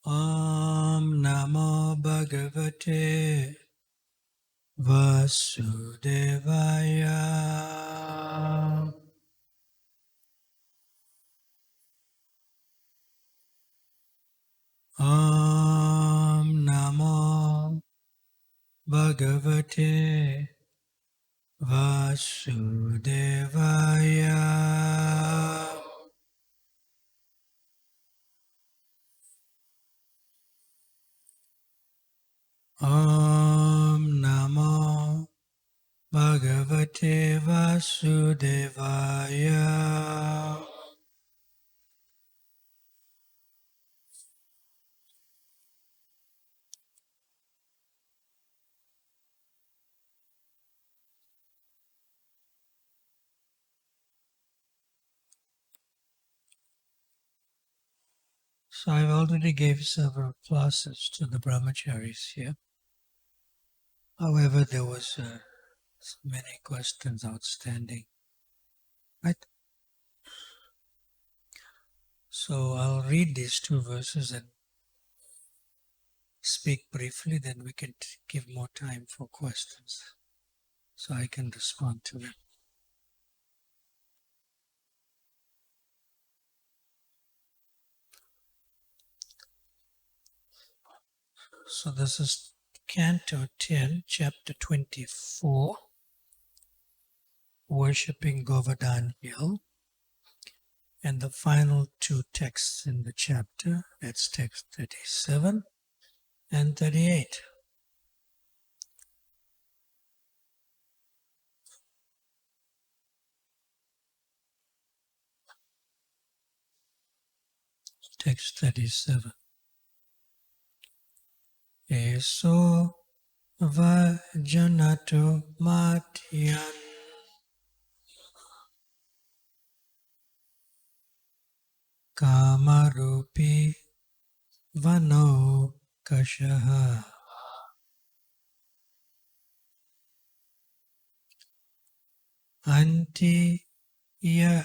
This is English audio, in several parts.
Om Namo Bhagavate Vasudevaya. Om Namo Bhagavate Vasudevaya. Om Namo Bhagavate Vasudevaya. So I've already gave several classes to the brahmacharis here. However, there was so many questions outstanding, right? So I'll read these two verses and speak briefly, then we can give more time for questions so I can respond to them. So this is Canto 10, Chapter 24, Worshipping Govardhan Hill, and the final two texts in the chapter, that's text 37 and 38. Text 37. Eso vajanato matyan kamarupi vano kashaha anti ya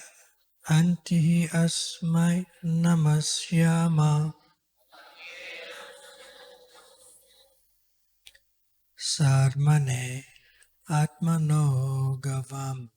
antihi asmai namasyama sarmane atmano gavam.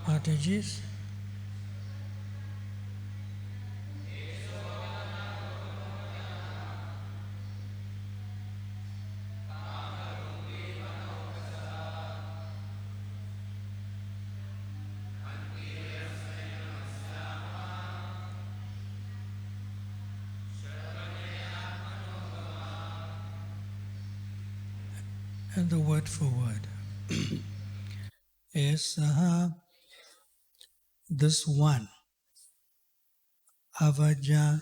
Mataji's? And the word for word. Esaha, this one. Avajanataha,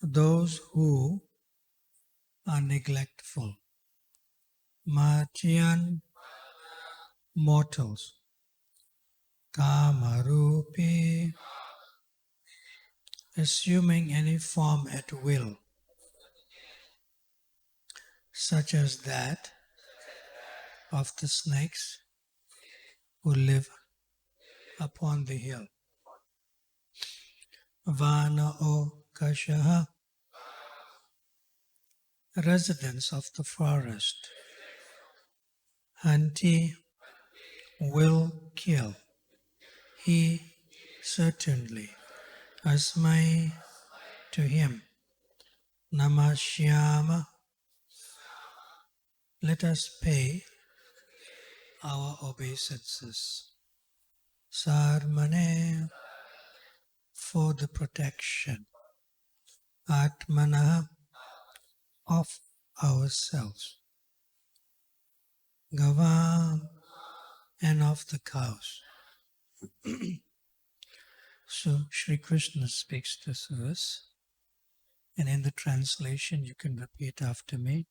those who are neglectful. Matyan, mortals, kamarupi, assuming any form at will, such as that of the snakes who live upon the hill. Vana o kashaha, residents of the forest. Hanti, will kill. He, certainly. Asmai, to him. Namashyama, let us pay our obeisances. Sarmane, for the protection. Atmana, of ourselves. Gavam, and of the cows. So Sri Krishna speaks this verse, and in the translation you can repeat after me.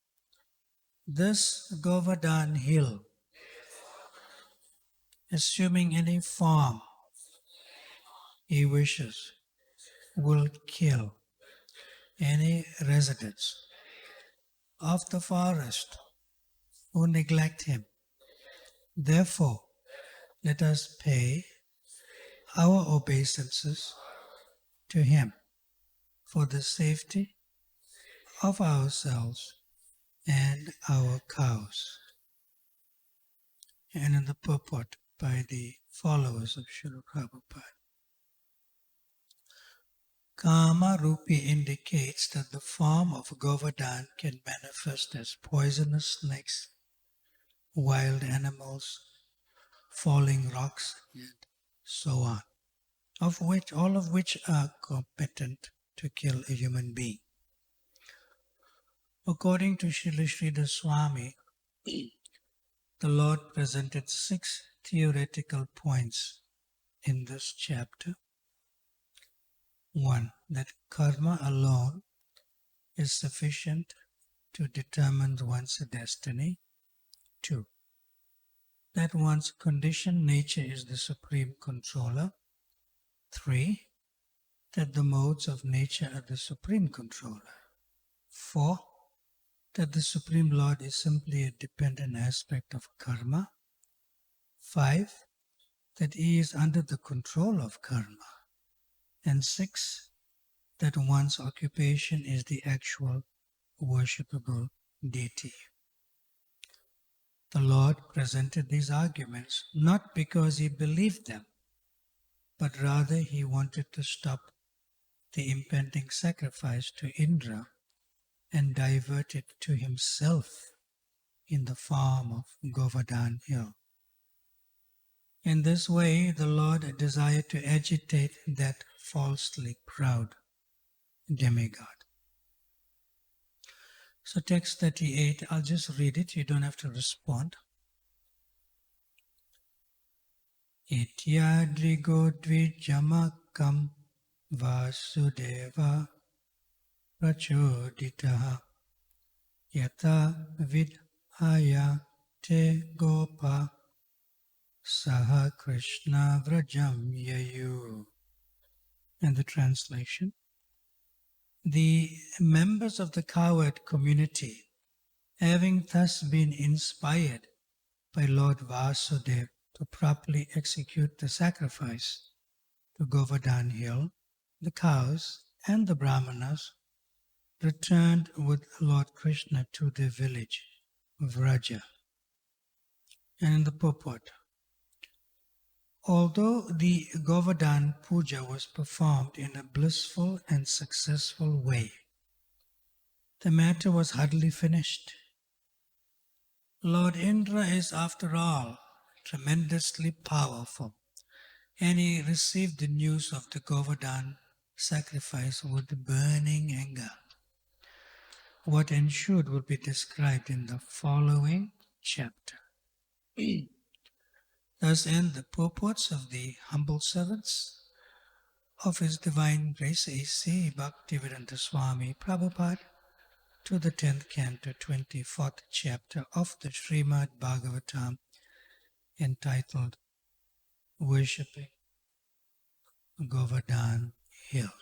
This Govardhan hill, assuming any form he wishes, will kill any residents of the forest who neglect him. Therefore, let us pay our obeisances to him for the safety of ourselves and our cows. And in the purport by the followers of Srila Prabhupada. Kama Rupi indicates that the form of Govardhan can manifest as poisonous snakes, wild animals, falling rocks, and so on, all of which are competent to kill a human being. According to Srila Sridhar Swami, the Lord presented 6 theoretical points in this chapter. 1. That karma alone is sufficient to determine one's destiny. 2. That one's conditioned nature is the supreme controller. 3. That the modes of nature are the supreme controller. 4. That the Supreme Lord is simply a dependent aspect of karma. 5. That he is under the control of karma. And 6. That one's occupation is the actual worshipable deity. The Lord presented these arguments not because he believed them, but rather he wanted to stop the impending sacrifice to Indra and divert it to himself in the form of Govardhan hill. In this way, the Lord desired to agitate that falsely proud demigod. So text 38, I'll just read it, you don't have to respond. Ityadrigo dvijamakam vasudeva prachoditaha yata vidhaya te gopa saha Krishna vrajam yayu. And the translation. The members of the cowherd community, having thus been inspired by Lord Vasudeva to properly execute the sacrifice to Govardhan hill, the cows and the brahmanas returned with Lord Krishna to their village, Vraja. And in the purport, although the Govardhan puja was performed in a blissful and successful way, the matter was hardly finished. Lord Indra is, after all, tremendously powerful, and he received the news of the Govardhan sacrifice with burning anger. What ensued will be described in the following chapter. Thus end the purports of the humble servants of His Divine Grace A.C. Bhaktivedanta Swami Prabhupada to the 10th canto, 24th chapter of the Srimad Bhagavatam, entitled Worshipping Govardhan Hill.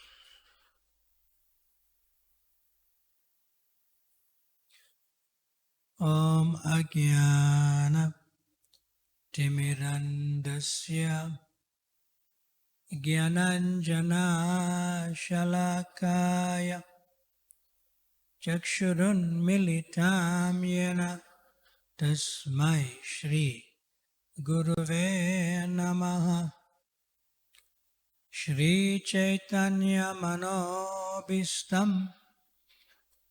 Om Ajnana Timirandasya Jnananjana Shalakaya Chakshurun Militam Yena Tasmai Shri Guruve Namaha. Shri Chaitanya Manobhistam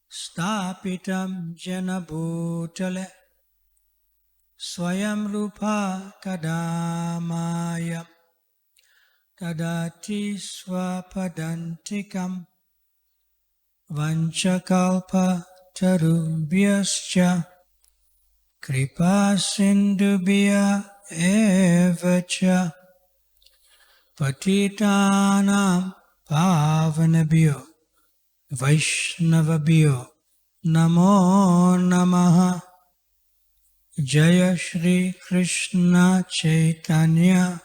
Stapitam Jena Bhutale Swayam Rupa Kadamaya Tadati Swapadantikam Vanchakalpa Tarubhyascha Kripa Sindhubhya Evacha Patitanam Pavanabhyo Vaishnavabhyo Namo Namaha. Jaya Shri Krishna Chaitanya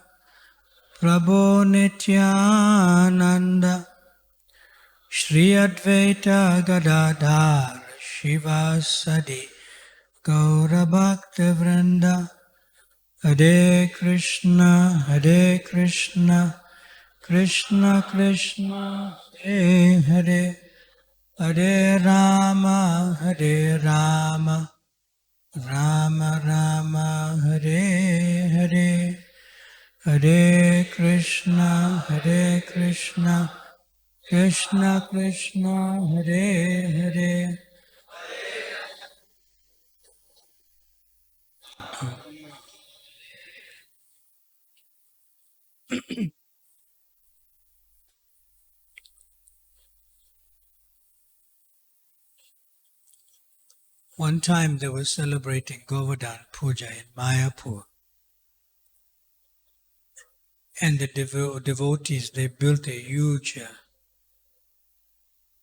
Prabhu Nityananda Shri Advaita Gadadhar Shivasadi Gaura Bhakta Vrinda. Hare Krishna, Krishna Krishna, Hare Hare, Hare Rama, Rama Rama, Hare Hare, Hare Krishna, Krishna Krishna, Hare Hare. One time they were celebrating Govardhan Puja in Mayapur. And the devotees, they built a huge,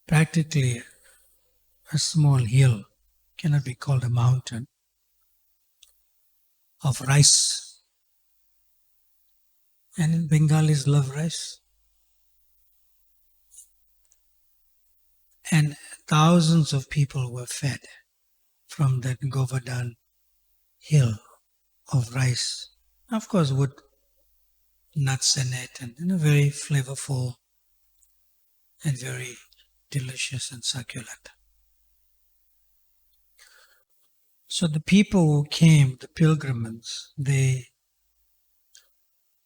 practically a small hill, cannot be called a mountain, of rice. And Bengalis love rice. And thousands of people were fed from that Govardhan hill of rice. Of course, with nuts in it, and very flavorful and very delicious and succulent. So the people who came, the pilgrims, they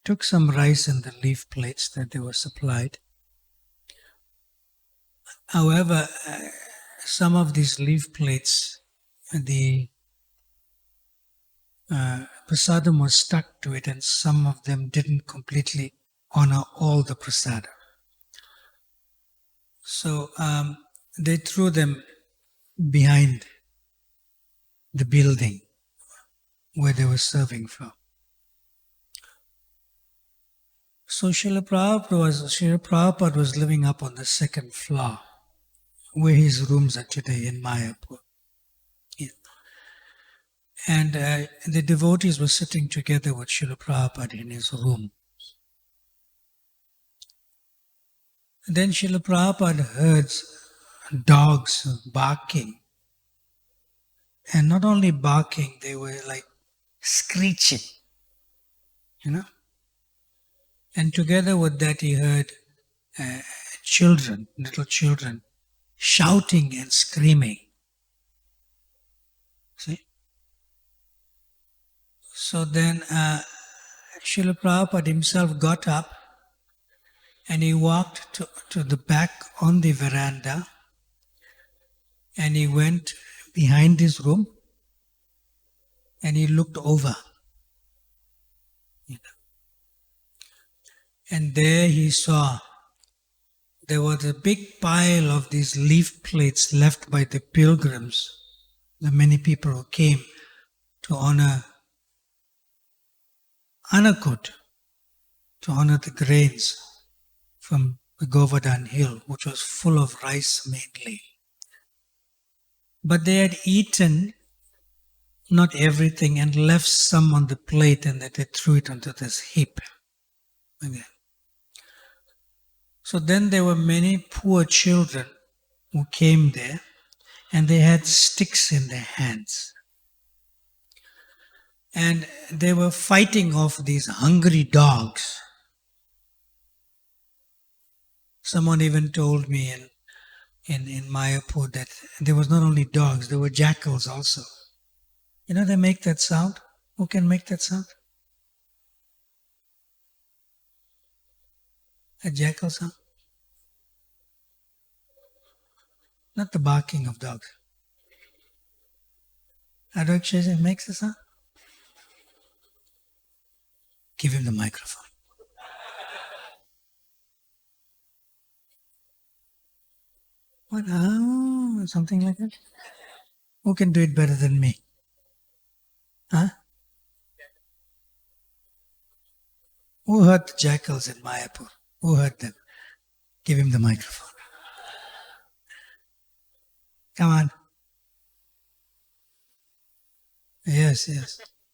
took some rice in the leaf plates that they were supplied. However, some of these leaf plates, the prasadam was stuck to it, and some of them didn't completely honor all the prasadam. So they threw them behind the building where they were serving from. So Srila Prabhupada was living up on the second floor, where his rooms are today in Mayapur. Yeah. And the devotees were sitting together with Srila Prabhupada in his room. And then Srila Prabhupada heard dogs barking. And not only barking, they were like screeching, And together with that, he heard little children, shouting and screaming. See? So then Srila Prabhupada himself got up and he walked to the back on the veranda, and he went behind his room and he looked over. And there he saw there was a big pile of these leaf plates left by the pilgrims, the many people who came to honor Anakut, to honor the grains from the Govardhan hill, which was full of rice mainly. But they had eaten not everything, and left some on the plate, and that they threw it onto this heap. Okay. So then there were many poor children who came there, and they had sticks in their hands. And they were fighting off these hungry dogs. Someone even told me in Mayapur that there was not only dogs, there were jackals also. You know, they make that sound. Who can make that sound? A jackal sound? Not the barking of dogs. Adakshaya makes the sound. Give him the microphone. What? Oh, something like that? Who can do it better than me? Huh? Who heard the jackals in Mayapur? Who heard them? Give him the microphone. Come on. Yes.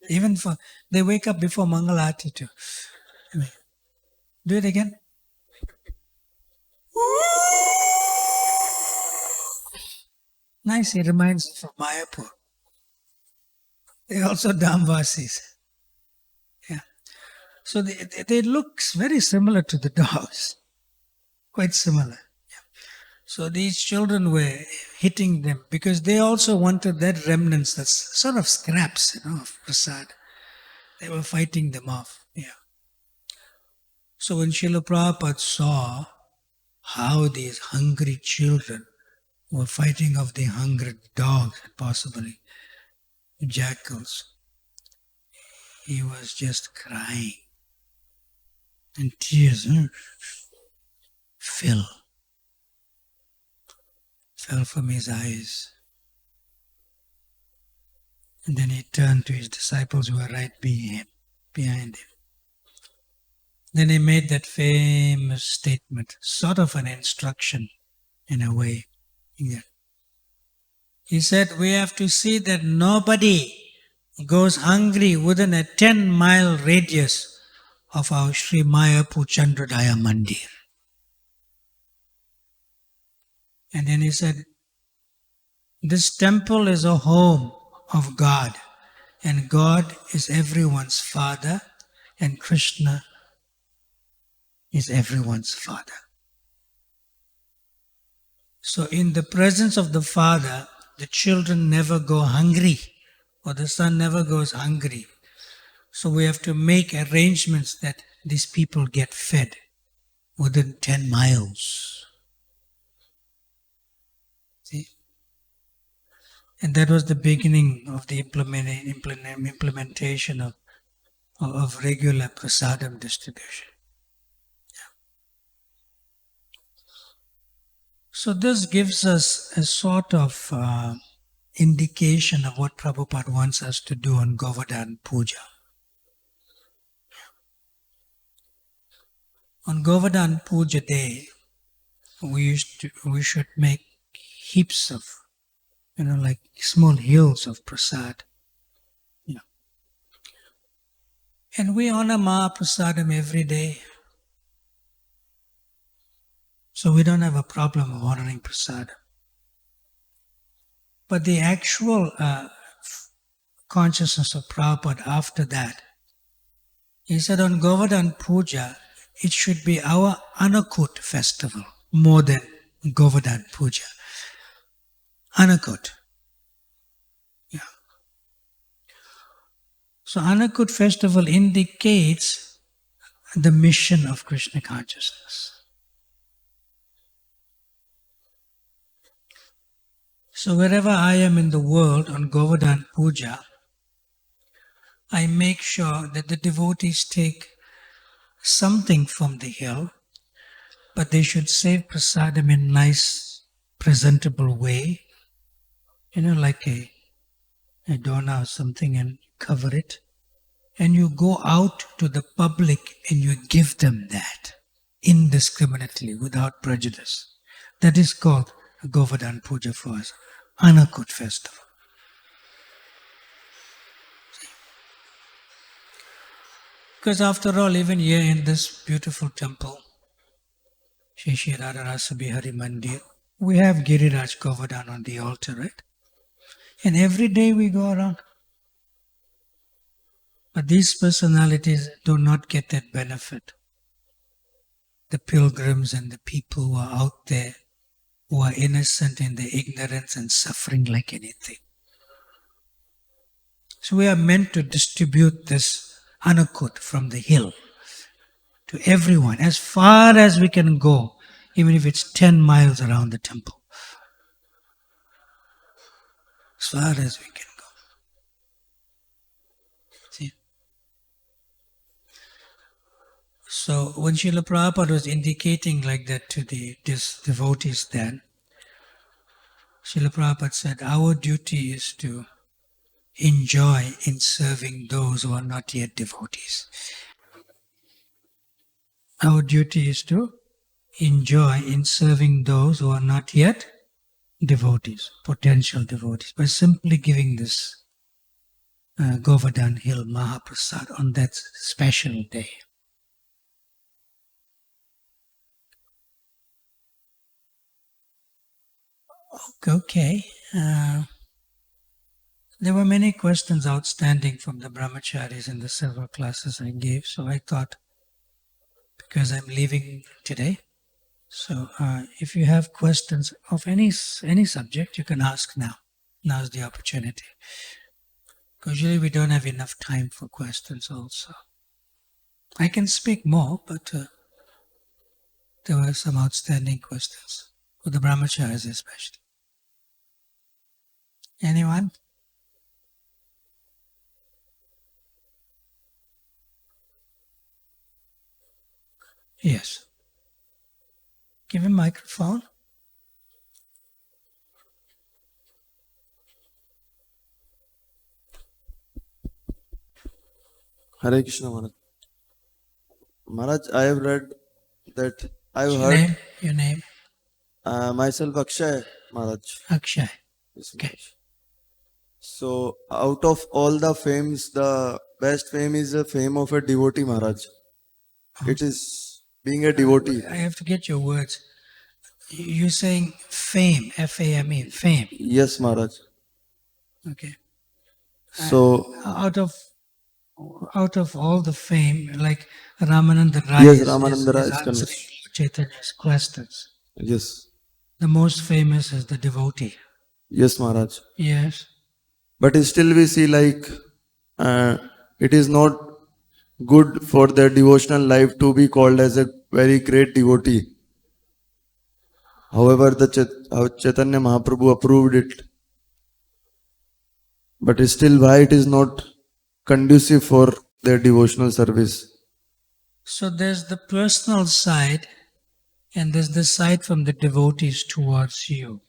Even for they wake up before Mangalarti too. Do it again. Nice. It reminds me of Mayapur. They're also Damvasis. Yeah. So they look very similar to the dogs. Quite similar. So these children were hitting them because they also wanted that remnants, that's sort of scraps, of prasad. They were fighting them off. Yeah. So when Srila Prabhupada saw how these hungry children were fighting off the hungry dogs and possibly jackals, he was just crying. And tears fell from his eyes. And then he turned to his disciples who were right behind him. Then he made that famous statement, sort of an instruction in a way. He said, we have to see that nobody goes hungry within a 10-mile radius of our Sri Mayapur Chandrodaya Mandir. And then he said, this temple is a home of God, and God is everyone's father, and Krishna is everyone's father. So in the presence of the father, the children never go hungry, or the son never goes hungry. So we have to make arrangements that these people get fed within 10 miles. See? And that was the beginning of the implementation of regular prasadam distribution. So this gives us a sort of indication of what Prabhupada wants us to do on Govardhan Puja. On Govardhan Puja day, we should make heaps of, like small hills of prasad. And we honor Mahaprasadam every day. So we don't have a problem of honoring prasadam. But the actual consciousness of Prabhupada after that, he said on Govardhan Puja, it should be our Anakut festival more than Govardhan Puja. Anakut. Yeah. So Anakut festival indicates the mission of Krishna consciousness. So wherever I am in the world on Govardhan Puja, I make sure that the devotees take something from the hill, but they should save prasadam in a nice, presentable way, like a dona or something, and cover it. And you go out to the public and you give them that indiscriminately, without prejudice. That is called Govardhan Puja for us, Anakut festival. Because after all, even here in this beautiful temple, Shri Shri Radha Rasa Bihari Mandir, we have Giriraj Govardhan on the altar, right? And every day we go around. But these personalities do not get that benefit. The pilgrims and the people who are out there, who are innocent in their ignorance and suffering like anything. So we are meant to distribute this anakut from the hill to everyone, as far as we can go, even if it's 10 miles around the temple. As far as we can go. See? So when Srila Prabhupada was indicating like that to these devotees then, Srila Prabhupada said, our duty is to enjoy in serving those who are not yet devotees. Our duty is to enjoy in serving those who are not yet devotees, potential devotees, by simply giving this Govardhan Hill Mahaprasad on that special day. Okay. There were many questions outstanding from the brahmacharis in the several classes I gave, so I thought, because I'm leaving today, so if you have questions of any subject, you can ask now. Now's the opportunity. Because usually we don't have enough time for questions also. I can speak more, but there were some outstanding questions, for the brahmacharis especially. Anyone? Yes. Give him microphone. Hare Krishna Maharaj. Maharaj, I have read that I have heard Your name? myself Akshay Maharaj. Akshay. Yes, Okay. Maharaj. So out of all the fames, the best fame is the fame of a devotee Maharaj. It is being a devotee. I have to get your words. You're saying fame, F-A-M-E, fame. Yes, Maharaj. Okay. So Out of all the fame, like Ramananda Rai yes, is Ramananda Rai is answering convinced. Chaitanya's questions. Yes. The most famous is the devotee. Yes, Maharaj. Yes. But still we see like it is not good for their devotional life to be called as a very great devotee. However, the Chaitanya Mahaprabhu approved it. But still, why it is not conducive for their devotional service? So there's the personal side, and there's the side from the devotees towards you.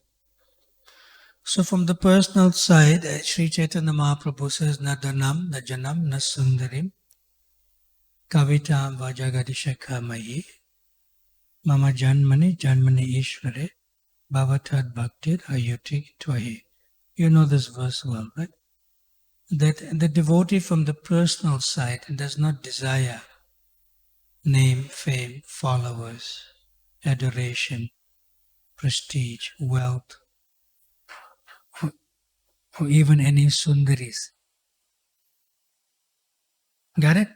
So from the personal side, Sri Chaitanya Mahaprabhu says, na dhanam, na janam, na sundarim, kavitam vajagadishaka mahi, mama janmani, janmani ishvare, bhavatad bhaktir ayuti tvahi. You know this verse well, right? That the devotee from the personal side does not desire name, fame, followers, adoration, prestige, wealth, or even any sundaris. Got it?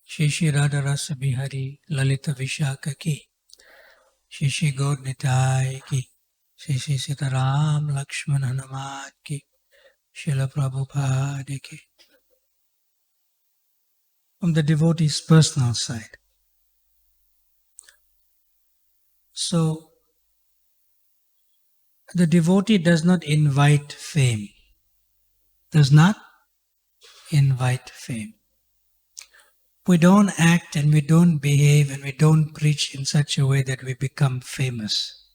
Shri Shri Radha Rasa Bihari Lalita Vishaka ki, Shri Shri Gaur Nitai ki, Shri Shri Sitaram Lakshman Hanuman ki, Srila Prabhupada ki. From the devotee's personal side. So, the devotee does not invite fame. Does not invite fame. We don't act and we don't behave and we don't preach in such a way that we become famous.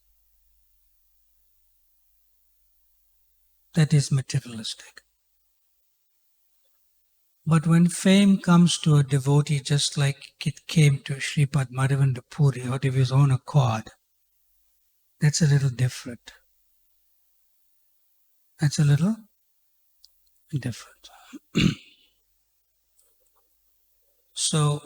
That is materialistic. But when fame comes to a devotee, just like it came to Sripad Madhavendra Puri out of his own accord, that's a little different. That's a little different. So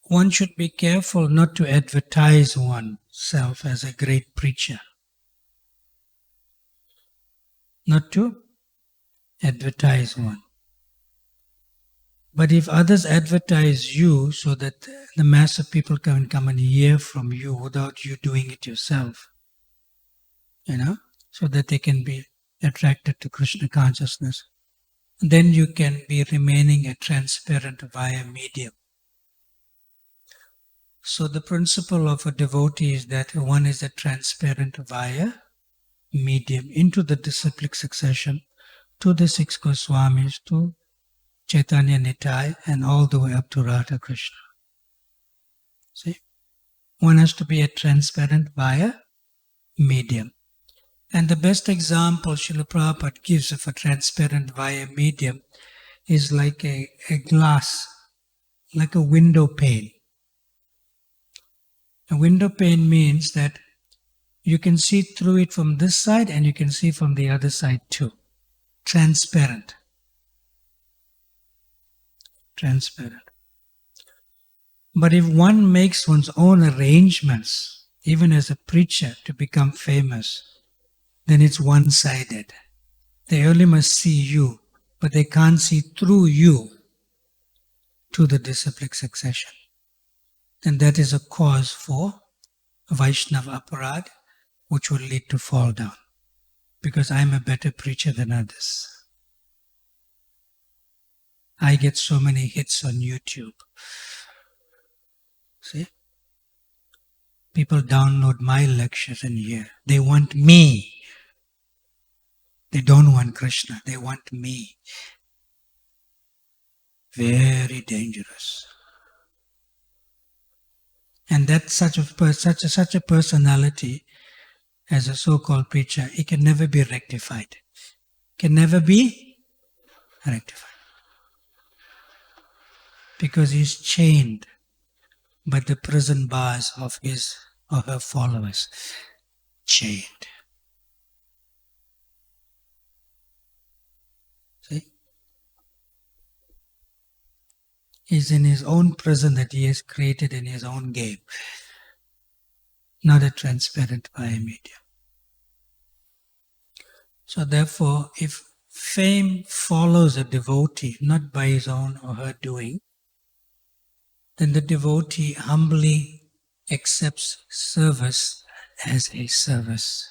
one should be careful not to advertise oneself as a great preacher. Not to advertise one. But if others advertise you so that the mass of people can come and hear from you without you doing it yourself, so that they can be attracted to Krishna consciousness, then you can be remaining a transparent via medium. So the principle of a devotee is that one is a transparent via medium into the disciplic succession to the six Goswamis, to Chaitanya Nitai, and all the way up to Radha Krishna. See? One has to be a transparent via medium. And the best example Srila Prabhupada gives of a transparent via medium is like a glass, like a window pane. A window pane means that you can see through it from this side and you can see from the other side too. Transparent. Transparent. But if one makes one's own arrangements, even as a preacher, to become famous, then it's one-sided. They only must see you, but they can't see through you to the disciplic succession. And that is a cause for Vaishnava aparad, which will lead to fall down. Because I'm a better preacher than others. I get so many hits on YouTube. See? People download my lectures and hear. They want me. They don't want Krishna. They want me. Very dangerous. And that's such a personality as a so-called preacher, it can never be rectified. Can never be rectified. Because he's chained by the prison bars of his or her followers. Chained. See? He's in his own prison that he has created in his own game. Not a transparent via medium. So therefore, if fame follows a devotee, not by his own or her doing, then the devotee humbly accepts service as a service.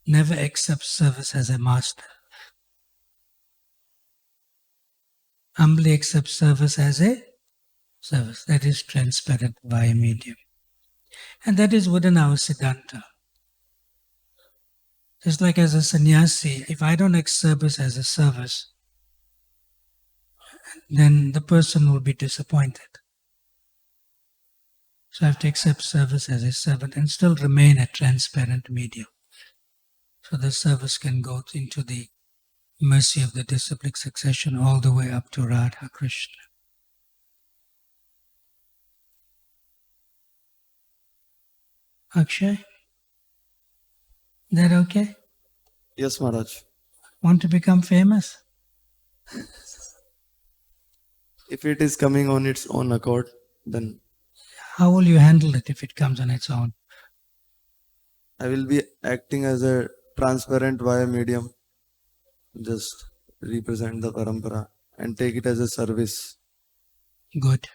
Never accepts service as a master. Humbly accepts service as a service. That is transparent via medium. And that is within our Siddhanta. Just like as a sannyasi, if I don't accept service as a service, then the person will be disappointed. So I have to accept service as a servant and still remain a transparent medium. So the service can go into the mercy of the disciplic succession all the way up to Radha Krishna. Akshay? Is that okay? Yes, Maharaj. Want to become famous? If it is coming on its own accord, then How will you handle it if it comes on its own? I will be acting as a transparent via medium. Just represent the parampara and take it as a service. Good.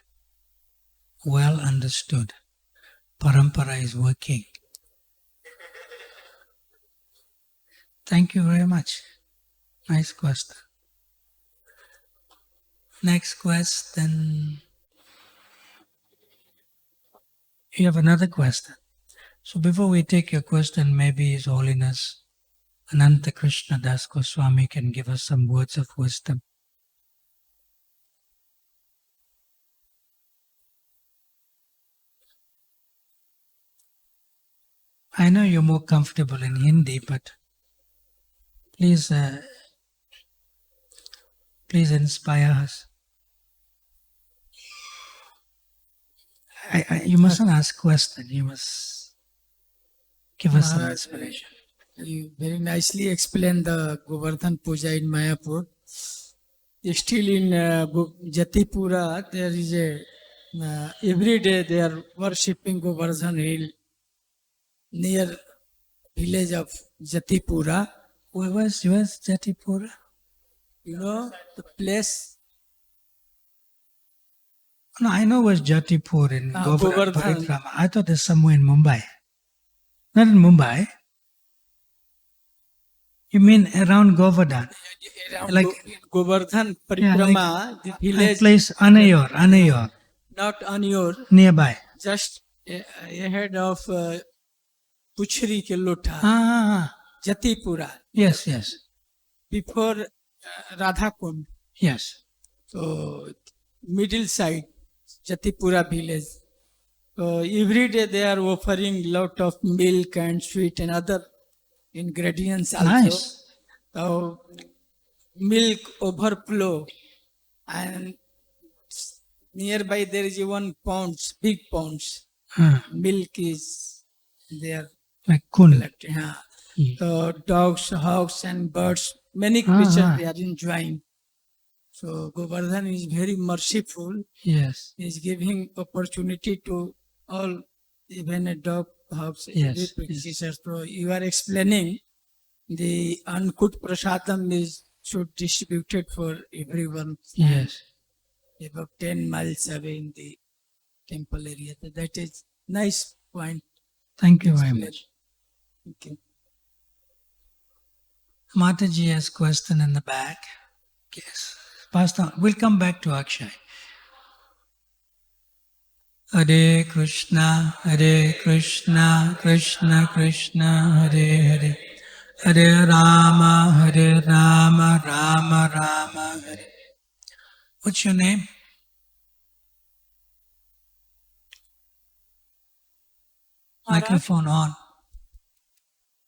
Well understood. Parampara is working. Thank you very much. Nice question. Next question. You have another question. So before we take your question, maybe His Holiness Ananta Krishna Das Goswami can give us some words of wisdom. I know you're more comfortable in Hindi, but please inspire us. You mustn't ask question. You must give us some inspiration. You very nicely explained the Govardhan Puja in Mayapur. Still in Jatipura, there is a every day they are worshipping Govardhan Hill near village of Jatipura. Where was Jatipura? You know the place. No, I know it was Jatipur in Govardhan. Parikrama. I thought there's somewhere in Mumbai. Not in Mumbai. You mean around Govardhan? Around Like Govardhan Parikrama, the village. Place Anayor. Not Anayor. Nearby. Just ahead of Puchri ke Lotha. Jatipura. Yes. Before Radhakund. Yes. So middle side, Jatipura village. So every day they are offering lot of milk and sweet and other ingredients also. Nice. So milk overflow, and nearby there is one ponds, big ponds. Milk is there. Like kun. So dogs, hogs and birds, many creatures they are enjoying. So Govardhan is very merciful. Yes. He is giving opportunity to all, even a dog, hogs, every creature. So you are explaining the uncooked prasadam is should distributed for everyone. Yes. About 10 miles away in the temple area. So that is nice point. Thank you very much. Thank you. Mataji has a question in the back. Yes. Pastor, we'll come back to Akshay. Hare Krishna, Krishna Krishna, Hare Hare Rama, Rama Rama, Hare. What's your name? Microphone on.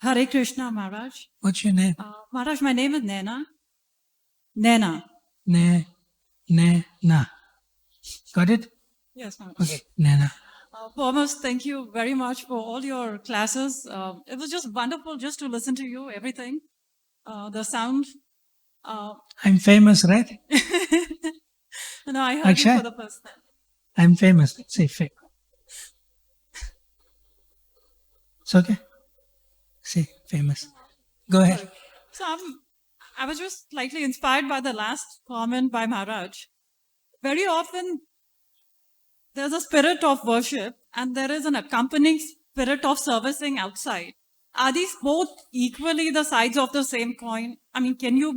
Hare Krishna, Maharaj. What's your name? Maharaj, my name is Naina. Naina. Na. Got it? Yes, Maharaj. Okay, Naina. Foremost, thank you very much for all your classes. It was just wonderful just to listen to you, everything. The sound. I'm famous, right? No, I heard you for the first time. I'm famous. Say fake. It's okay. Say famous. Go ahead. So I was just slightly inspired by the last comment by Maharaj. Very often, there's a spirit of worship and there is an accompanying spirit of servicing outside. Are these both equally the sides of the same coin? I mean, can you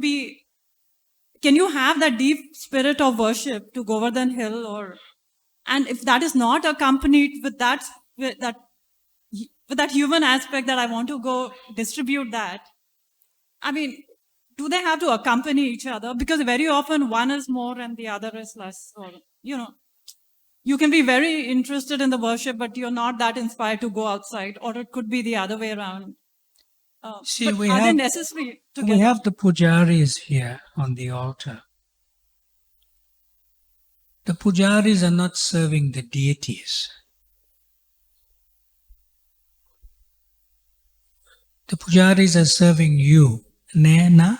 have that deep spirit of worship to Govardhan Hill, and if that is not accompanied with that human aspect that I want to go distribute that, I mean, do they have to accompany each other? Because very often one is more and the other is less. Or, you can be very interested in the worship, but you're not that inspired to go outside, or it could be the other way around. See, but are they necessary together? We have the pujaris here on the altar. The pujaris are not serving the deities. The pujaris are serving you. Naina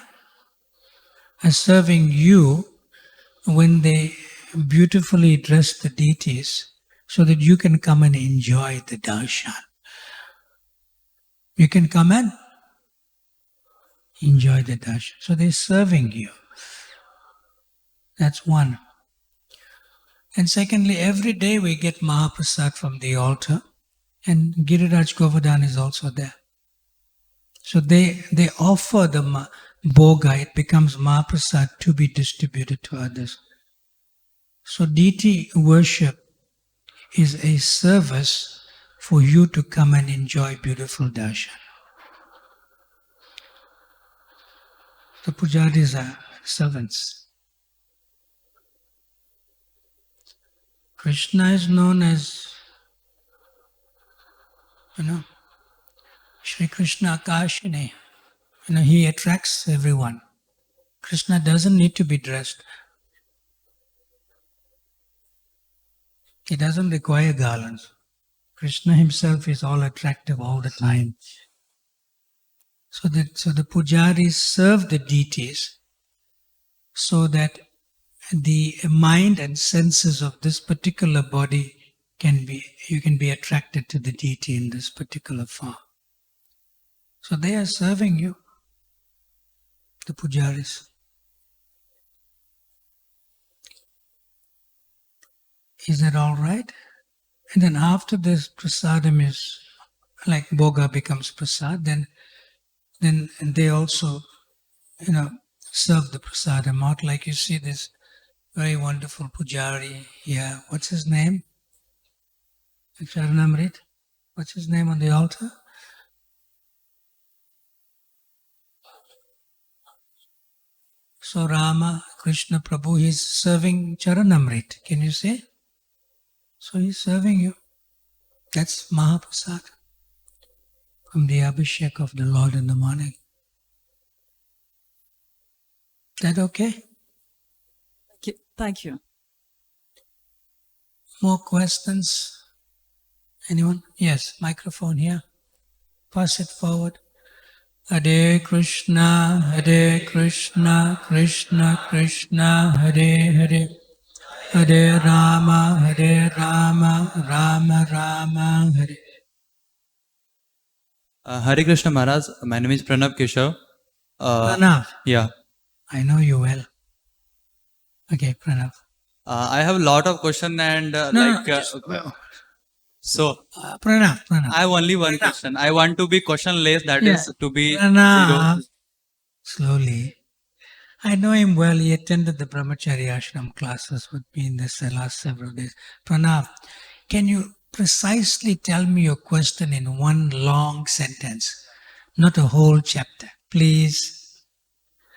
are serving you when they beautifully dress the deities so that you can come and enjoy the darshan. You can come and enjoy the darshan. So they're serving you. That's one. And secondly, every day we get Mahaprasad from the altar, and Giriraj Govardhan is also there. So they offer the bhoga, it becomes Mahaprasad to be distributed to others. So deity worship is a service for you to come and enjoy beautiful darshan. The pujaris are servants. Krishna is known as, Shri Krishna Akashine. He attracts everyone. Krishna doesn't need to be dressed. He doesn't require garlands. Krishna himself is all attractive all the time. So the pujaris serve the deities so that the mind and senses of this particular body you can be attracted to the deity in this particular form. So they are serving you, the pujaris. Is that all right? And then after this prasadam is, like bhoga becomes prasad, then they also, serve the prasadam out. Like you see this very wonderful pujari here. What's his name? Charanamrit. What's his name on the altar? So Rama, Krishna Prabhu, he's serving Charanamrit. Can you see? So he's serving you. That's Mahaprasad from the Abhishek of the Lord in the morning. That okay? Thank you. More questions? Anyone? Yes, microphone here. Pass it forward. Hare Krishna, Krishna Krishna, Hare Hare. Hare Rama, Rama Rama, Hare. Hare Krishna Maharaj, my name is Pranav Keshav. Pranav, Yeah. I know you well. Okay, Pranav. I have a lot of question and so Pranav. I have only one question. I want to be questionless, that Yeah. is to be Pranav. zero. Slowly. I know him well. He attended the Brahmachari Ashram classes with me in the last several days. Pranav, can you precisely tell me your question in one long sentence, not a whole chapter, please?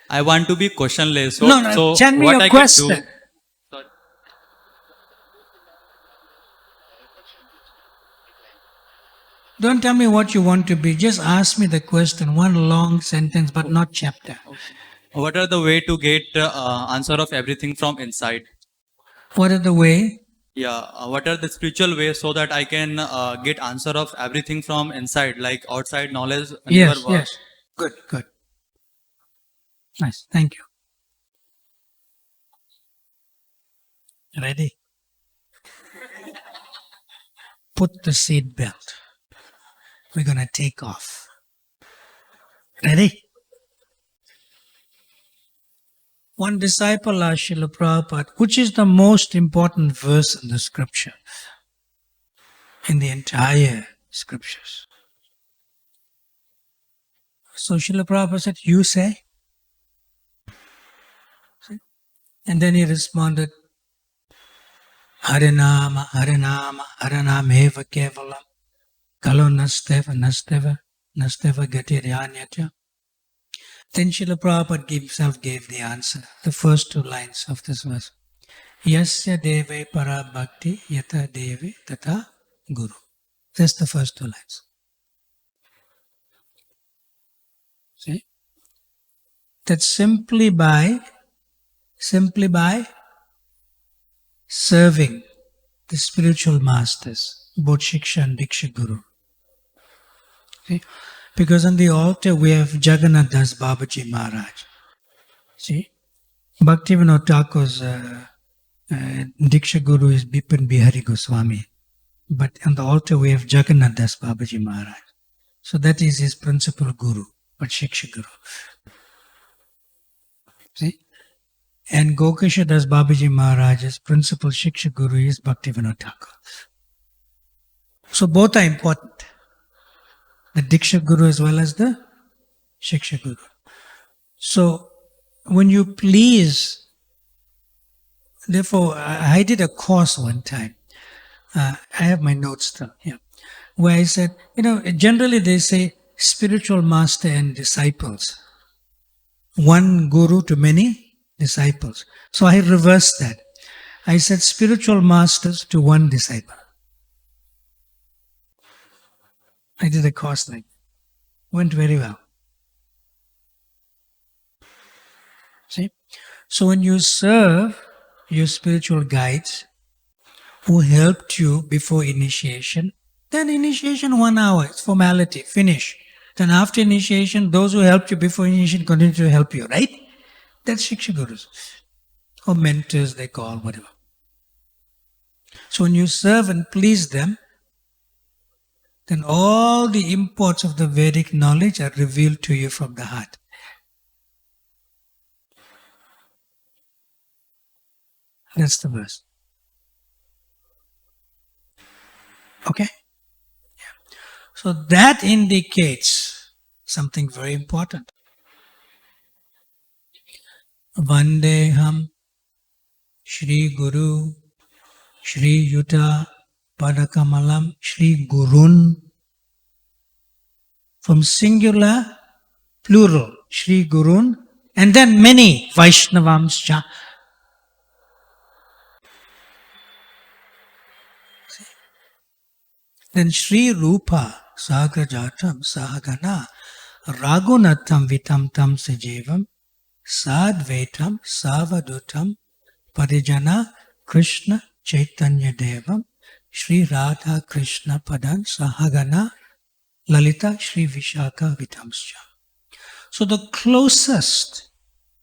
I want to be questionless. So, No, so tell me what your I question. can do? Sorry. Don't tell me what you want to be. Just ask me the question, one long sentence, but not chapter. What are the way to get answer of everything from inside? What are the way? Yeah. What are the spiritual ways so that I can get answer of everything from inside, like outside knowledge never Yes, works. yes. Good, good. Nice. Thank you. Ready? Put the seat belt. We're going to take off. Ready? One disciple asked Srila Prabhupada, which is the most important verse in the scripture? In the entire scriptures. So Srila Prabhupada said, you say? And then he responded, Harinama, Harinama, Harinameva Kevalam, Kalo Nasteva Gatiryanyatya. Then Srila Prabhupada himself gave the answer, the first two lines of this verse. Yasya deve para bhakti yata deve tata guru. That's the first two lines. See? That simply by serving the spiritual masters, both Shiksha and Diksha Guru. See? Because on the altar we have Jagannath Das Babaji Maharaj. See? Bhaktivinoda Thakur's Diksha Guru is Bipin Bihari Goswami. But on the altar we have Jagannath Das Babaji Maharaj. So that is his principal guru, but Shiksha Guru. See? And Gokisha Das Babaji Maharaj's principal Shiksha Guru is Bhaktivinoda Thakur. So both are important. The Diksha Guru as well as the Shiksha Guru. So when you please, therefore I did a course one time. I have my notes still here, where I said, generally they say spiritual master and disciples. One guru to many disciples. So I reversed that. I said spiritual masters to one disciple. I did a course like that. Went very well. See? So when you serve your spiritual guides who helped you before initiation, then initiation 1 hour, it's formality, finish. Then after initiation, those who helped you before initiation continue to help you, right? That's Shiksha Gurus. Or mentors they call, whatever. So when you serve and please them, then all the imports of the Vedic knowledge are revealed to you from the heart. That's the verse. Okay? Yeah. So that indicates something very important. Vandeham Shri Guru Shri Yuta Padakamalam Shri Gurun. From singular, plural, Shri Gurun, and then many Vaishnavamscha. Then Shri Rupa Sagrajatam Sahagana Ragunatham Vitam Tam Sajevam Sadvetam Savadutam Parijana Krishna Chaitanya Devam Shri Radha Krishna Padan Sahagana Lalita Shri Vishaka Vitamscha. So the closest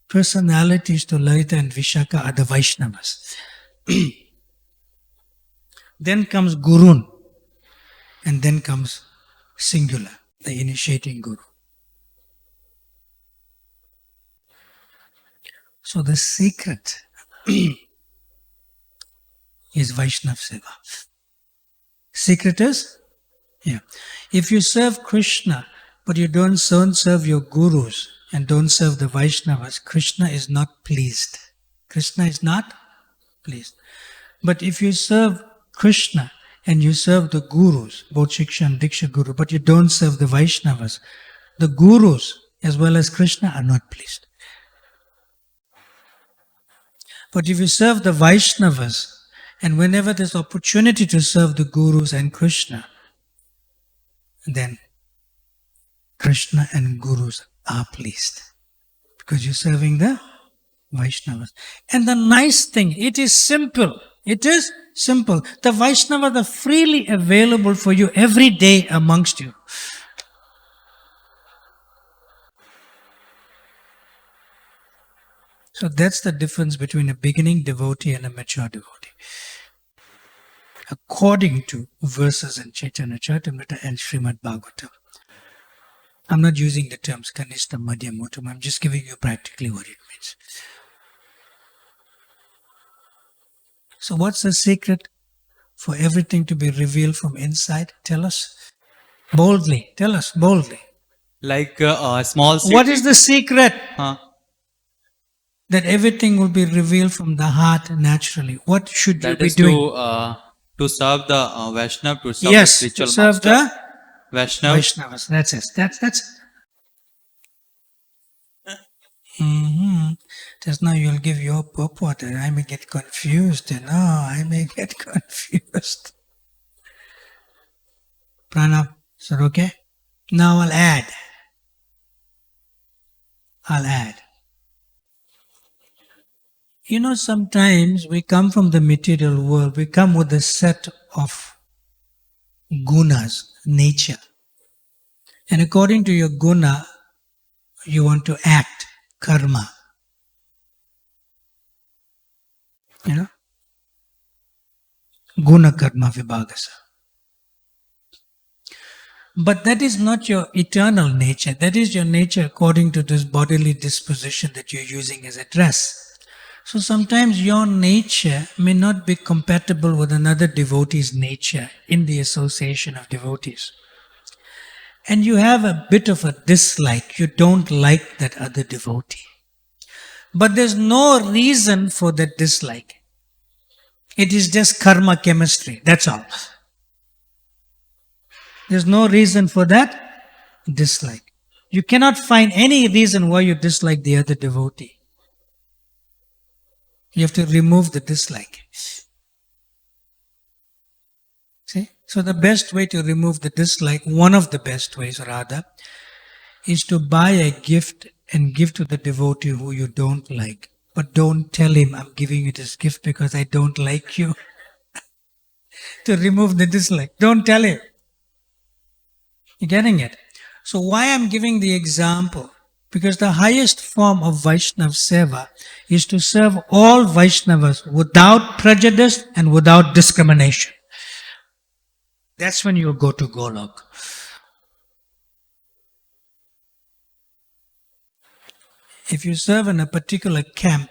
personalities to Lalita and Vishaka are the Vaishnavas. Then comes Gurun. And then comes singular, the initiating Guru. So the secret is Vaishnav Seva. Secret is? Yeah. If you serve Krishna, but you don't serve your gurus and don't serve the Vaishnavas, Krishna is not pleased. Krishna is not pleased. But if you serve Krishna and you serve the gurus, both Shiksha and Diksha Guru, but you don't serve the Vaishnavas, the gurus as well as Krishna are not pleased. But if you serve the Vaishnavas, and whenever there's opportunity to serve the gurus and Krishna, then Krishna and gurus are pleased. Because you're serving the Vaishnavas. And the nice thing, it is simple. It is simple. The Vaishnavas are freely available for you every day amongst you. So that's the difference between a beginning devotee and a mature devotee. According to verses in Chaitanya Charitamrita and Srimad Bhagavatam. I'm not using the terms Kanishta, Madhyam, Uttam. I'm just giving you practically what it means. So what's the secret for everything to be revealed from inside? Tell us boldly. Tell us boldly. Like a small seed. What is the secret? Huh? That everything will be revealed from the heart naturally. What should That you is be doing? to serve the Vaishnav, to serve Yes, the spiritual serve master. the Vaishnav. Vaishnavas. That's it. That's Just now you'll give your purport and I may get confused. I may get confused. Pranab, is that okay? Now I'll add. Sometimes we come from the material world, we come with a set of gunas, nature. And according to your guna, you want to act, karma. Guna karma vibhagasa. But that is not your eternal nature. That is your nature according to this bodily disposition that you're using as a dress. So sometimes your nature may not be compatible with another devotee's nature in the association of devotees. And you have a bit of a dislike. You don't like that other devotee. But there's no reason for that dislike. It is just karma chemistry. That's all. There's no reason for that dislike. You cannot find any reason why you dislike the other devotee. You have to remove the dislike. See? So the best way to remove the dislike, one of the best ways rather, is to buy a gift and give to the devotee who you don't like. But don't tell him, I'm giving you this gift because I don't like you. To remove the dislike. Don't tell him. You getting it? So why I'm giving the example? Because the highest form of Vaishnav Seva is to serve all Vaishnavas without prejudice and without discrimination. That's when you go to Golok. If you serve in a particular camp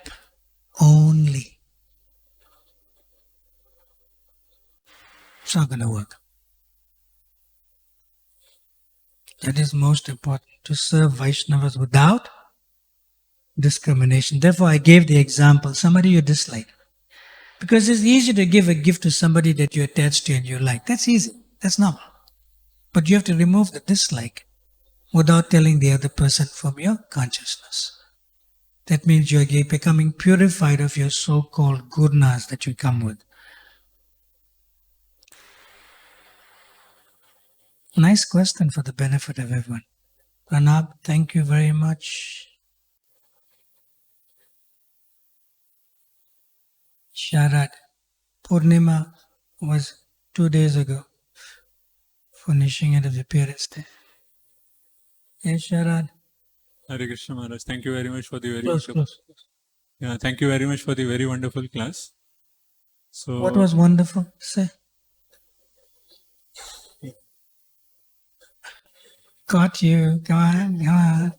only, it's not going to work. That is most important, to serve Vaishnavas without discrimination. Therefore, I gave the example, somebody you dislike. Because it's easy to give a gift to somebody that you're attached to and you like. That's easy. That's normal. But you have to remove the dislike without telling the other person from your consciousness. That means you're becoming purified of your so-called gunas that you come with. Nice question for the benefit of everyone. Pranab, thank you very much. Sharad, Purnima was 2 days ago, finishing end of the parents' day. Yes, Sharad. Hare Krishna Maharaj, thank you very much for the very Close. Yeah, thank you very much for the very wonderful class. So What was wonderful? Say. Got you. Come on.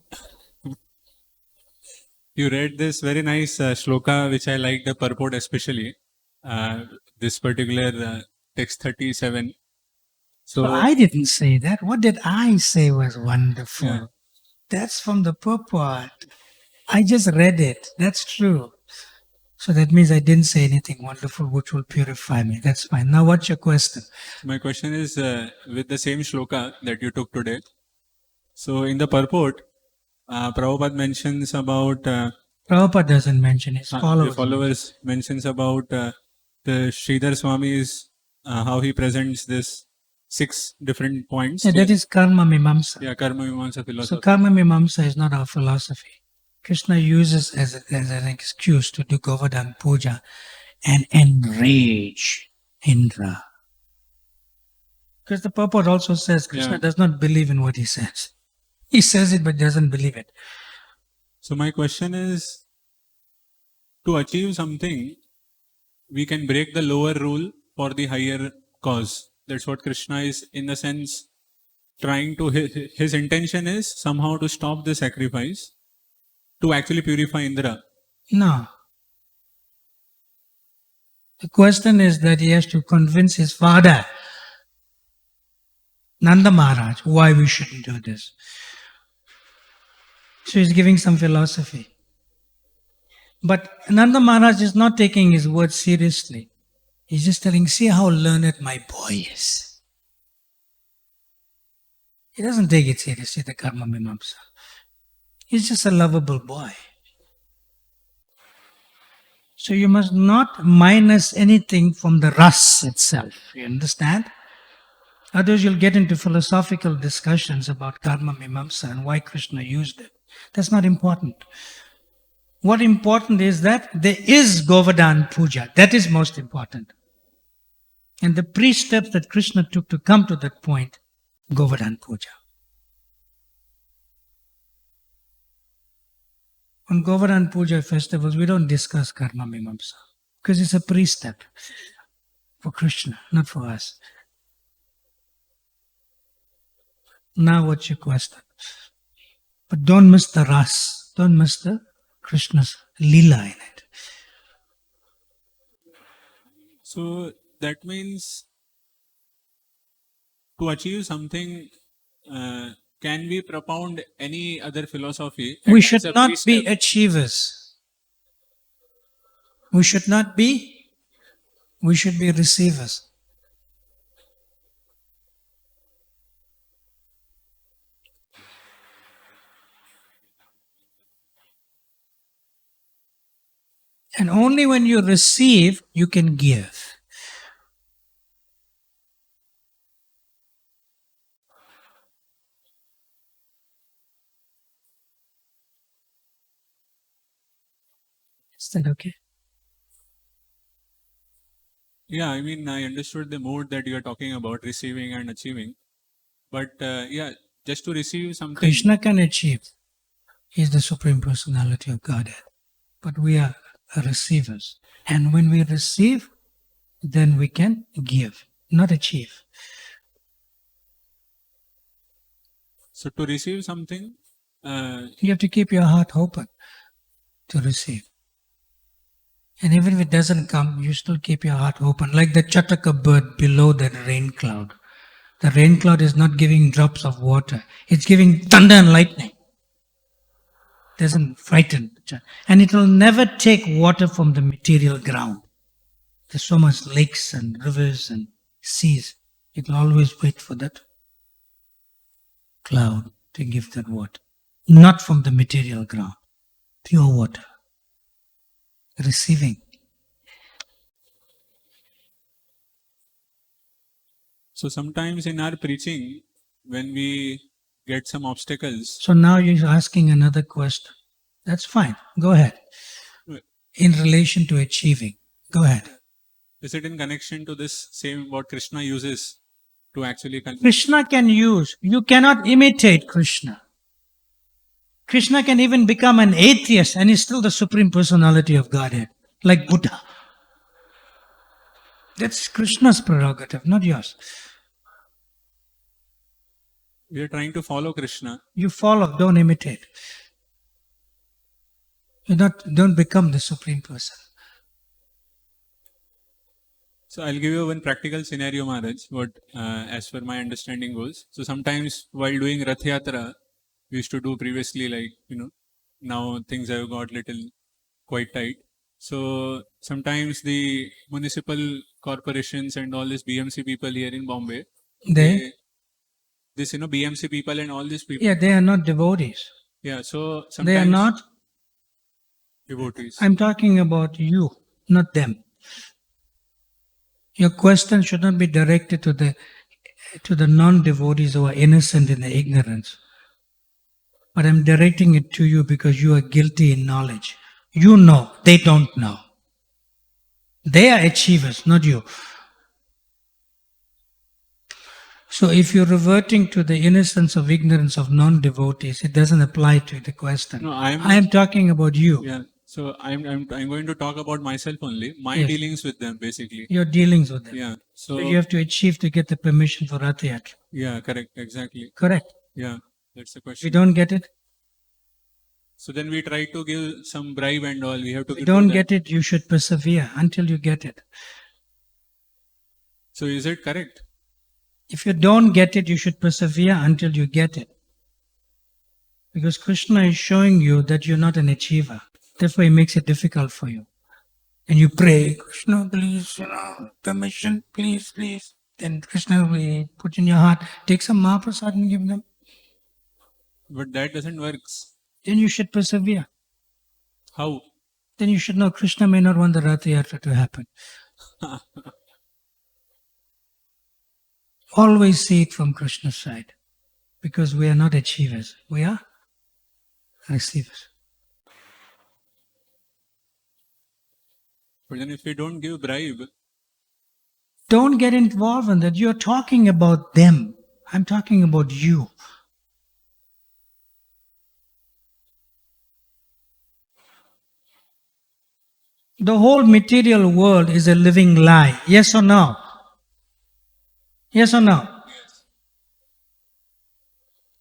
you read this very nice shloka, which I like the purport especially. This particular text 37. So I didn't say that. What did I say was wonderful? Yeah. That's from the purport. I just read it. That's true. So that means I didn't say anything wonderful which will purify me. That's fine. Now what's your question? My question is with the same shloka that you took today. So in the purport, Prabhupada mentions about Prabhupada doesn't mention his the followers. followers mentions about the Sridhar Swami's how he presents this 6 different points. Yeah, that is Karma Mimamsa. Yeah, Karma Mimamsa So philosophy. Karma Mimamsa is not our philosophy. Krishna uses as an excuse to do Govardhan Puja and enrage Indra. Because the purport also says Krishna does not believe in what he says. He says it but doesn't believe it. So my question is, to achieve something, we can break the lower rule for the higher cause. That's what Krishna is, in the sense, trying to, his intention is somehow to stop the sacrifice, to actually purify Indra. No. The question is that he has to convince his father, Nanda Maharaj, why we shouldn't do this. So he's giving some philosophy. But Nanda Maharaj is not taking his words seriously. He's just telling, see how learned my boy is. He doesn't take it seriously, the Karma Mimamsa. He's just a lovable boy. So you must not minus anything from the ras itself. You understand? Otherwise you'll get into philosophical discussions about Karma Mimamsa and why Krishna used it. That's not important. What important is that there is Govardhan Puja. That is most important. And the pre-steps that Krishna took to come to that point, Govardhan Puja. On Govardhan Puja festivals, we don't discuss Karma Mimamsa because it's a pre-step for Krishna, not for us. Now what's your question? But don't miss the ras, don't miss the Krishna's lila in it. So that means to achieve something, can we propound any other philosophy? We as should a not be pre-step? achievers. We should not be, we should be receivers. And only when you receive, you can give. Is that okay? Yeah, I mean, I understood the mode that you are talking about, receiving and achieving. But yeah, just to receive something. Krishna can achieve. He is the Supreme Personality of Godhead. But we are receivers. And when we receive, then we can give, not achieve. So to receive something, You have to keep your heart open to receive. And even if it doesn't come, you still keep your heart open. Like the chataka bird below that rain cloud. The rain cloud is not giving drops of water. It's giving thunder and lightning. Doesn't frighten. And it will never take water from the material ground. There's so much lakes and rivers and seas. It will always wait for that cloud to give that water. Not from the material ground. Pure water. Receiving. so sometimes in our preaching, when we get some obstacles, So now you're asking another question. That's fine. Go ahead. In relation to achieving. Go ahead. is it in connection to this same what Krishna uses to actually Krishna can use. You cannot imitate Krishna. Krishna can even become an atheist and is still the Supreme Personality of Godhead. Like Buddha. That's Krishna's prerogative, not yours. we are trying to follow Krishna. You follow, don't imitate. Don't become the Supreme Person. So I'll give you one practical scenario, Maharaj, what as per my understanding goes. So sometimes while doing Rath Yatra, we used to do previously, like, now things have got little quite tight. So sometimes the municipal corporations and all these BMC people here in Bombay, BMC people and all these people. Yeah, they are not devotees. Yeah, so sometimes They are not. devotees. I'm talking about you, not them. Your question should not be directed to the non-devotees who are innocent in their ignorance. But I'm directing it to you because you are guilty in knowledge. You know, they don't know. They are achievers, not you. So if you're reverting to the innocence of ignorance of non-devotees, it doesn't apply to the question. No, I am talking about you. Yeah. So I'm going to talk about myself only. My Yes. dealings with them, basically. Your dealings with them. Yeah. So So you have to achieve to get the permission for Rath Yatra. yeah, correct, exactly. Correct. Yeah, that's the If you question. don't get it, So then we try to give some bribe and all. We have to. if you don't get it, you should persevere until you get it. So is it correct? If you don't get it, you should persevere until you get it. Because Krishna is showing you that you're not an achiever. Therefore, he makes it difficult for you. And you pray, Krishna, please, permission, please, please. Then Krishna will put in your heart, take some Mahaprasad and give them. But that doesn't work. Then you should persevere. How? Then you should know Krishna may not want the Rath Yatra to happen. Always see it from Krishna's side. Because we are not achievers. We are receivers. But then if we don't give bribe, Don't get involved in that. You're talking about them. I'm talking about you. The whole material world is a living lie. Yes or no? Yes or no?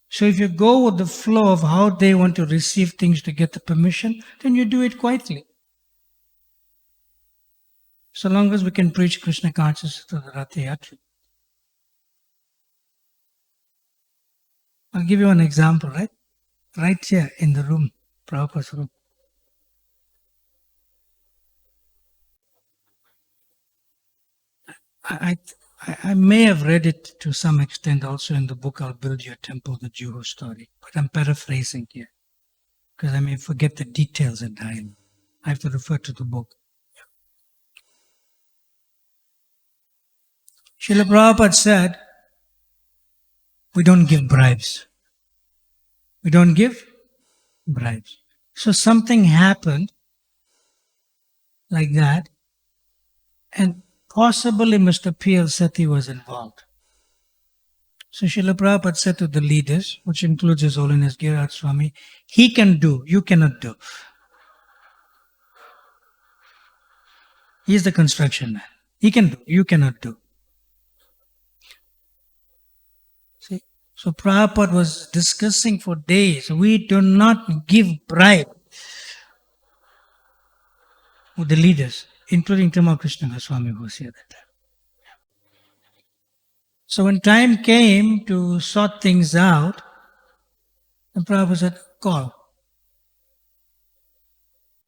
So if you go with the flow of how they want to receive things to get the permission, then you do it quietly. So long as we can preach Krishna consciousness to the Rath Yatra. I'll give you an example, right? Right here in the room, Prabhupada's room. I may have read it to some extent also in the book, I'll Build Your Temple, the Juhu story. But I'm paraphrasing here. Because I may forget the details in time. I have to refer to the book. Srila Prabhupada said, we don't give bribes. We don't give bribes. So something happened like that, and possibly Mr. P.L. Sethi was involved. So Srila Prabhupada said to the leaders, which includes His Holiness Giriraj Swami, he can do, you cannot do. He is the construction man. He can do, you cannot do. See? So Prabhupada was discussing for days, we do not give bribe with the leaders, including Tamil Krishna Goswami who was here that time. So when time came to sort things out, the Prabhupada said, call.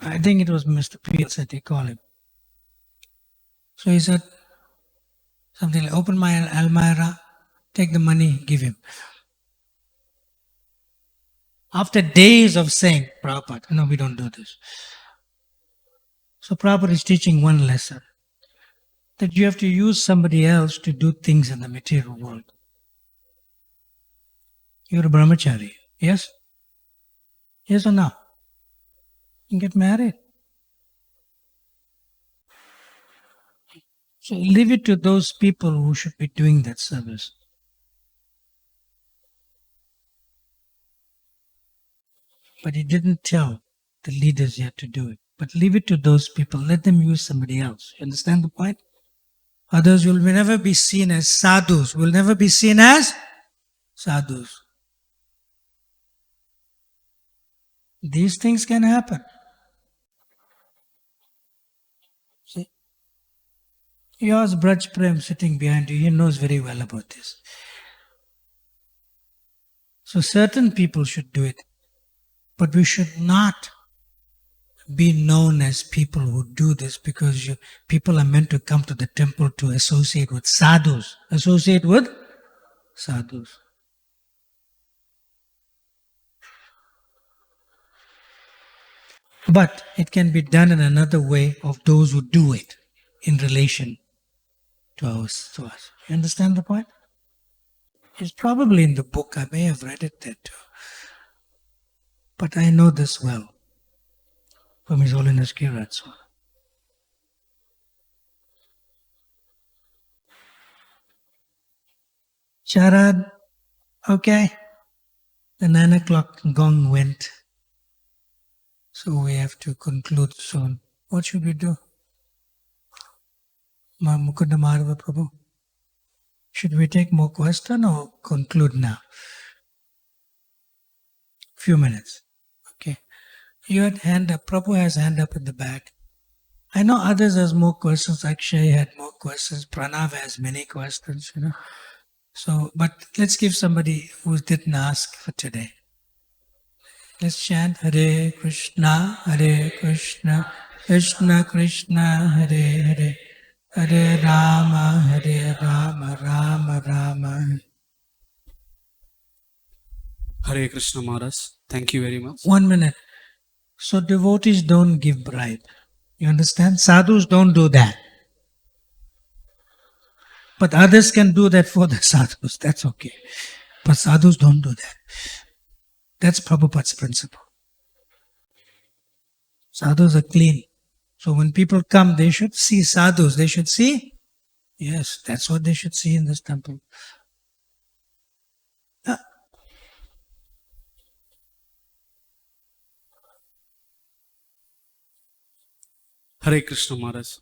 I think it was Mr. P. said they call him. So he said something like, open my almirah, take the money, give him. After days of saying, Prabhupada, no, we don't do this. So Prabhupada is teaching one lesson, that you have to use somebody else to do things in the material world. You're a brahmachari, yes? Yes or no? You get married. So leave it to those people who should be doing that service. But he didn't tell the leaders yet to do it. But leave it to those people. Let them use somebody else. You understand the point? Others will never be seen as sadhus. Will never be seen as sadhus. These things can happen. See? Yours Braj Prem sitting behind you. He knows very well about this. So certain people should do it. But we should not be known as people who do this, because people are meant to come to the temple to associate with sadhus. Associate with sadhus. But it can be done in another way of those who do it in relation to us. You understand the point? It's probably in the book. I may have read it there too. But I know this well from His Holiness Giriraj Swami. Sharad, okay? The 9 o'clock gong went. So we have to conclude soon. What should we do? Mukunda Madhava Prabhu. Should we take more question or conclude now? Few minutes. Okay. You had hand up. Prabhu has hand up in the back. I know others has more questions. Akshay had more questions. Pranav has many questions, So, but let's give somebody who didn't ask for today. Let's chant Hare Krishna, Krishna Krishna, Hare Hare, Hare Rama, Rama Rama. Hare Krishna Maharaj. Thank you very much. 1 minute. So devotees don't give bribe. You understand? Sadhus don't do that. But others can do that for the sadhus. That's okay. But sadhus don't do that. That's Prabhupada's principle. Sadhus are clean. So when people come, they should see sadhus. They should see, yes, that's what they should see in this temple. Hare Krishna Maharaj.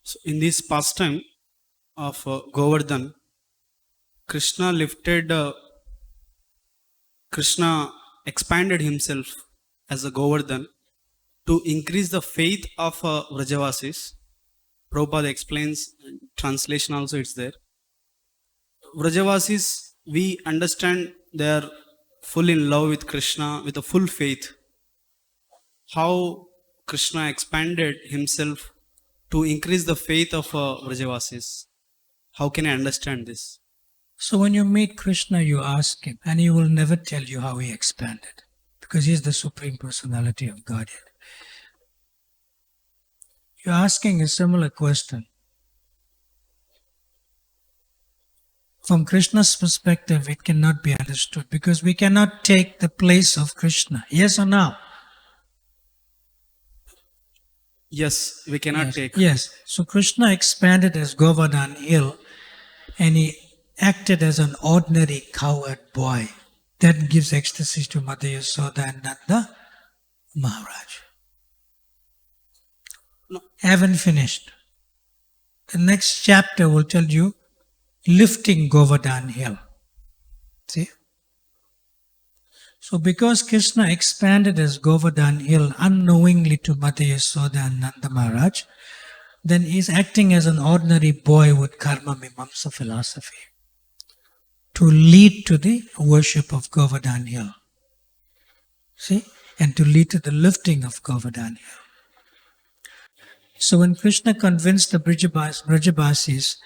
So in this pastime of Govardhan, Krishna expanded himself as a Govardhan to increase the faith of Vrajavasis. Prabhupada explains, translation also it's there. Vrajavasis, we understand they are full in love with Krishna, with a full faith. How Krishna expanded himself to increase the faith of Vrajavasis. How can I understand this? So when you meet Krishna, you ask him, and he will never tell you how he expanded, because he is the Supreme Personality of Godhead. You're asking a similar question. From Krishna's perspective, it cannot be understood, because we cannot take the place of Krishna. Yes or no? Yes, we cannot take. Yes. So Krishna expanded as Govardhan hill, and he acted as an ordinary cowherd boy. That gives ecstasy to Mother Yasoda and Nanda Maharaj. No. Haven't finished. The next chapter will tell you lifting Govardhan hill. See? So because Krishna expanded as Govardhan hill unknowingly to Mother Yasoda and Nanda Maharaj, then he is acting as an ordinary boy with karma mimamsa philosophy to lead to the worship of Govardhan hill. See? And to lead to the lifting of Govardhan hill. So when Krishna convinced the Brajabasis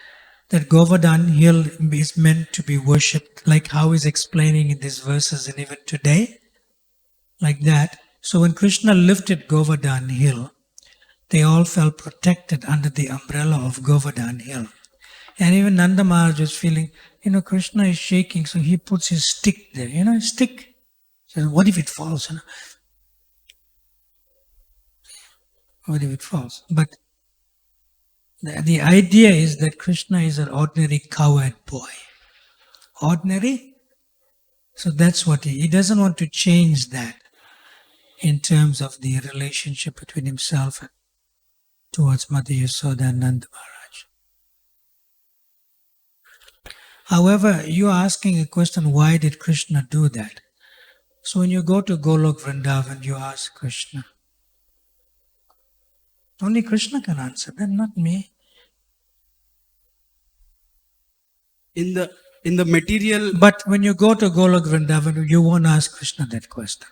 that Govardhan hill is meant to be worshipped, like how he's explaining in these verses and even today, like that. So when Krishna lifted Govardhan hill, they all felt protected under the umbrella of Govardhan hill. And even Nanda Maharaj was feeling, Krishna is shaking, so he puts his stick there, his stick. He says, what if it falls? What if it falls? But the idea is that Krishna is an ordinary cowherd boy. Ordinary? So that's what he doesn't want to change that in terms of the relationship between himself and towards Mother Yasoda and Nanda Maharaj. However, you are asking a question, why did Krishna do that? So when you go to Golok Vrindavan, you ask Krishna. Only Krishna can answer that, not me. In the material, But when you go to Golok Vrindavan, you won't ask Krishna that question.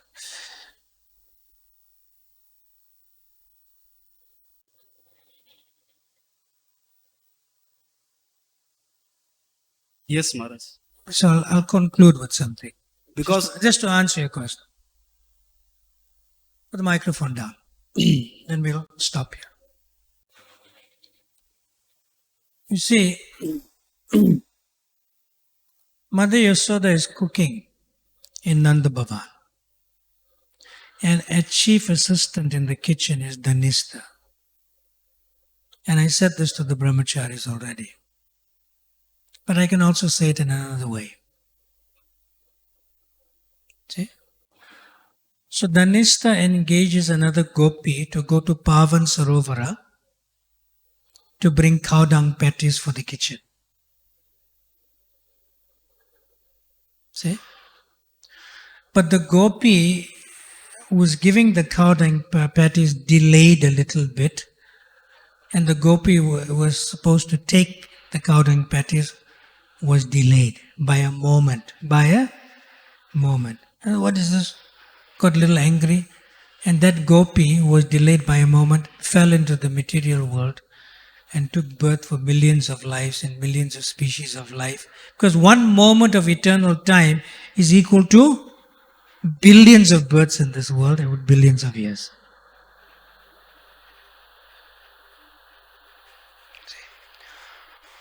yes, Maharaj. So I'll conclude with something. Because Just to answer your question. Put the microphone down. Then we'll stop here. You see, Mother Yasoda is cooking in Nanda Bhavan. And a chief assistant in the kitchen is Dhanista. And I said this to the brahmacharis already. But I can also say it in another way. See? So Dhanista engages another gopi to go to Pavan Sarovara to bring cow dung patties for the kitchen. See? But the gopi who was giving the cow dung patties delayed a little bit, and the gopi who was supposed to take the cow dung patties was delayed by a moment. And what is this? Got a little angry, and that gopi who was delayed by a moment fell into the material world and took birth for millions of lives and millions of species of life. Because one moment of eternal time is equal to billions of births in this world and with billions of years.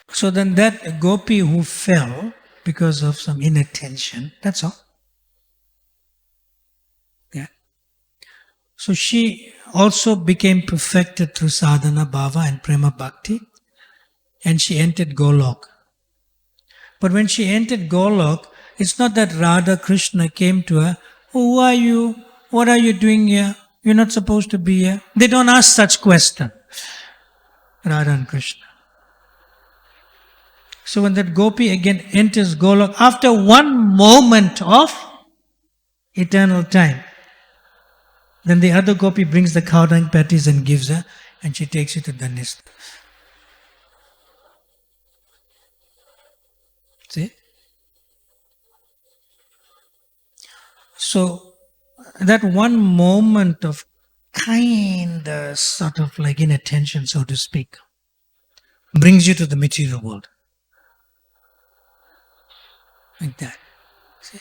So then that gopi who fell because of some inattention, that's all. Yeah. So she also became perfected through sadhana bhava and prema bhakti, and she entered Golok. But when she entered Golok, it's not that Radha Krishna came to her, "Oh, who are you? What are you doing here? You're not supposed to be here." They don't ask such question, Radha and Krishna. So when that gopi again enters Golok, after one moment of eternal time, then the other gopi brings the cow dung patties and gives her, and she takes it to Dhanista. See? So that one moment of kind of sort of like inattention, so to speak, brings you to the material world. Like that. See?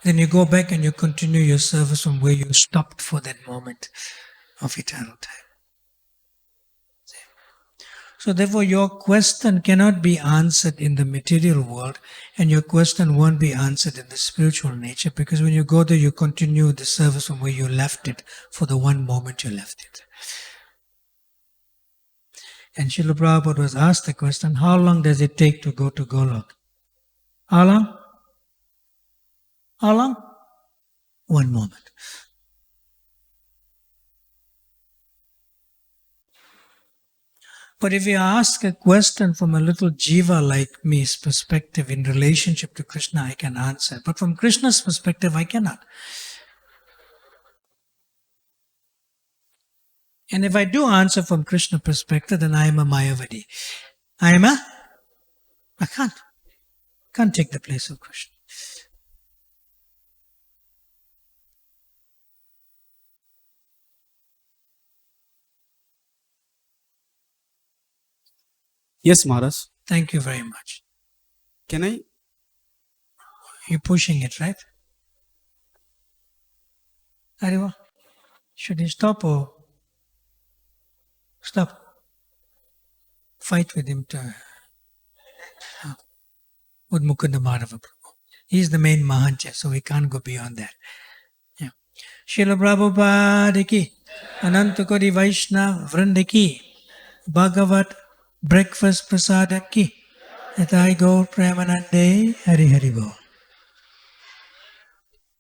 Then you go back and you continue your service from where you stopped for that moment of eternal time. See? So therefore your question cannot be answered in the material world, and your question won't be answered in the spiritual nature, because when you go there you continue the service from where you left it for the one moment you left it. And Srila Prabhupada was asked the question, how long does it take to go to Golok? How long? How long? 1 moment. But if you ask a question from a little jiva like me's perspective in relationship to Krishna, I can answer. But from Krishna's perspective, I cannot. And if I do answer from Krishna perspective, then I am a Mayavadi. I can't take the place of Krishna. Yes, Maharaj. Thank you very much. Can I? You're pushing it, right? Hariva, should you stop or stop? Fight with him to with Mukunda Madhava Prabhu. He's the main Mahantya, so we can't go beyond that. Yeah. Srila Prabhupada ki, Anantakori Vaishnava Vrinda ki, Bhagavat Breakfast Prasada ki, Yathai Gaur Premanande, Hari Hari Bol.